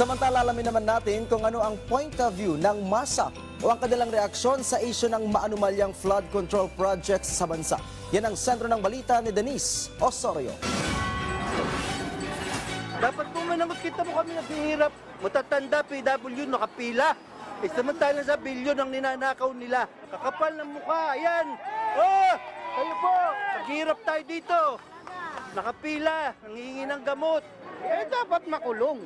Samantala, alamin naman natin kung ano ang point of view ng masa o ang kanilang reaksyon sa issue ng maanumalyang flood control projects sa bansa. Yan ang sentro ng balita ni Denise Osorio. Dapat po managot kita mo kami naghihirap. Matatanda, PW, nakapila. Samantalang sa bilyon ang ninanakaw nila. Kakapal ng mukha, ayan. Oh, kayo po, naghihirap tayo dito. Nakapila, nangihingi ng gamot. Dapat makulong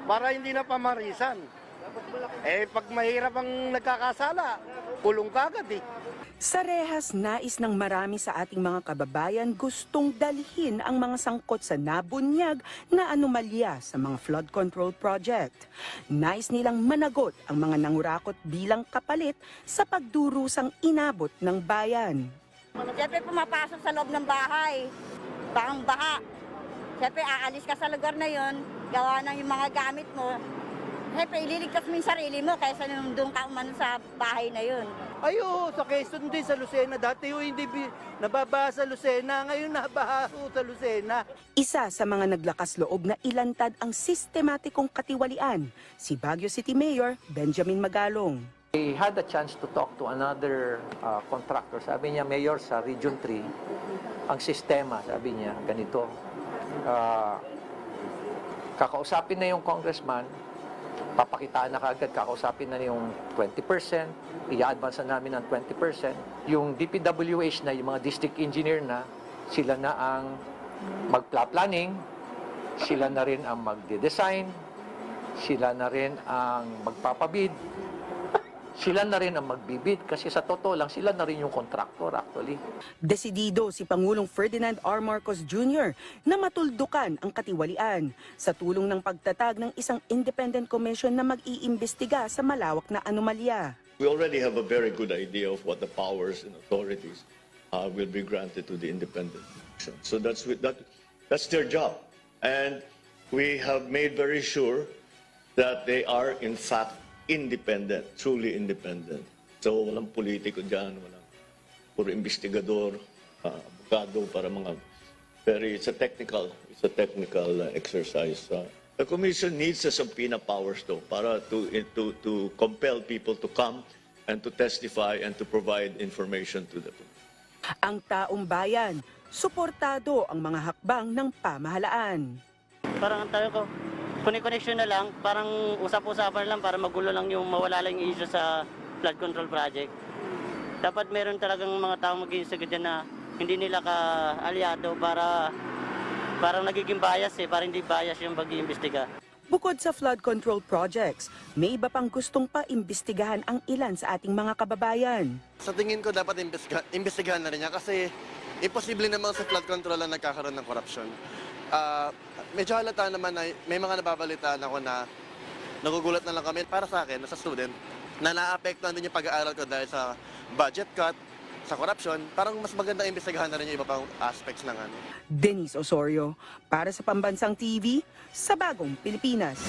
para hindi na pamarisan. Pag mahirap ang nagkakasala, kulong kagad eh. Sa rehas, nais ng marami sa ating mga kababayan gustong dalhin ang mga sangkot sa nabunyag na anomalya sa mga flood control project. Nais nilang managot ang mga nangurakot bilang kapalit sa pagdurusang inabot ng bayan. Siyempre pumapasok sa loob ng bahay, bahang baha. Siyempre aalis ka sa lugar na yon, gawa ng yung mga gamit mo. Siyempre ililigtas mo yung sarili mo kaysa nung doon ka umano sa bahay na yun. Ayo, sa Quezon din sa Lucena. Dati hindi nababaha sa Lucena, ngayon nabaha sa Lucena. Isa sa mga naglakas loob na ilantad ang sistematikong katiwalian, si Baguio City Mayor Benjamin Magalong. We had a chance to talk to another contractor. Sabi niya, Mayor, sa Region 3, ang sistema, sabi niya, ganito. Kakausapin na yung congressman, papakitaan na kaagad, kakausapin na yung 20%, i-advance na namin ng 20%. Yung DPWH na, yung mga district engineer na, sila na ang magpla-planning, sila na rin ang magde-design, sila na rin ang magpapabid, sila na rin ang magbibid kasi sa totoo lang sila na rin yung contractor actually. Desidido si Pangulong Ferdinand R. Marcos Jr. na matuldukan ang katiwalian sa tulong ng pagtatag ng isang independent commission na mag-iimbestiga sa malawak na anomalya. We already have a very good idea of what the powers and authorities will be granted to the independent commission. So that's their job. And we have made very sure that they are in fact independent, truly independent. So walang politiko dyan, walang puro investigador, abogado para mga it's a technical exercise. The commission needs the subpoena powers though para to compel people to come and to testify and to provide information to the commission. Ang taong bayan, suportado ang mga hakbang ng pamahalaan. Parang ang tayo ko, connection na lang, parang usap-usapan lang para magulo lang yung mawala lang yung issue sa flood control project. Dapat meron talagang mga taong mag-iinsagot dyan na hindi nila ka-aliado para parang nagiging bias para hindi bias yung pag-iimbestiga. Bukod sa flood control projects, may iba pang gustong pa-imbestigahan ang ilan sa ating mga kababayan. Sa tingin ko dapat imbestigahan na rin niya kasi imposible namang sa flood control na nagkakaroon ng korupsyon. Medyo halata naman na may mga nababalitaan ako na nagugulat na lang kami para sa akin, sa student, na naapektuhan din yung pag-aaral ko dahil sa budget cut, sa korupsyon. Parang mas maganda imbestigahan na rin yung iba pang aspects ng ano. Denise Osorio, para sa Pambansang TV, sa Bagong Pilipinas.